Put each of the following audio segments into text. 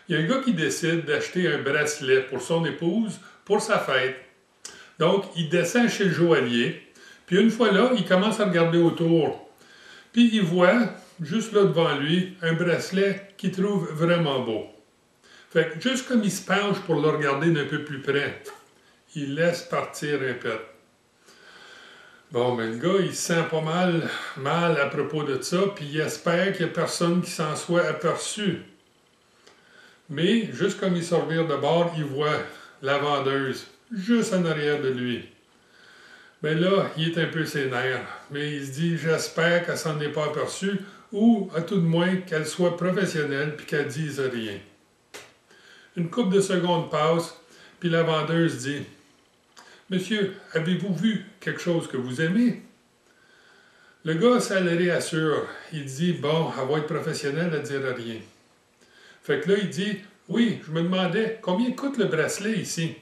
Il y a un gars qui décide d'acheter un bracelet pour son épouse pour sa fête. Donc, il descend chez le joaillier, puis une fois là, il commence à regarder autour. Puis il voit, juste là devant lui, un bracelet qu'il trouve vraiment beau. Fait que juste comme il se penche pour le regarder d'un peu plus près, il laisse partir un pet. Bon, mais le gars, il se sent pas mal à propos de ça, puis il espère qu'il n'y a personne qui s'en soit aperçu. Mais, juste comme il se revire de bord, il voit la vendeuse, juste en arrière de lui. Mais là, il est un peu sénère, mais il se dit, j'espère qu'elle s'en est pas aperçue, ou à tout de moins qu'elle soit professionnelle puis qu'elle dise rien. Une couple de secondes passe, puis la vendeuse dit, Monsieur, avez-vous vu quelque chose que vous aimez? Le gars, ça le réassure. Il dit, bon, elle va être professionnelle, elle ne dira rien. Fait que là, il dit, oui, je me demandais, combien coûte le bracelet ici?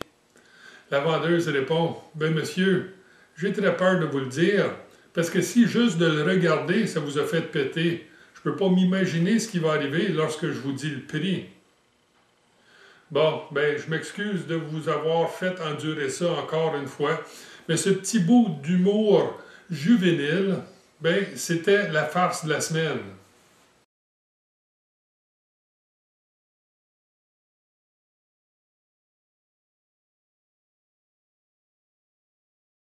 La vendeuse répond, ben monsieur, j'ai très peur de vous le dire, parce que si juste de le regarder, ça vous a fait péter, je ne peux pas m'imaginer ce qui va arriver lorsque je vous dis le prix. Bon, ben, je m'excuse de vous avoir fait endurer ça encore une fois, mais ce petit bout d'humour juvénile, ben, c'était la farce de la semaine.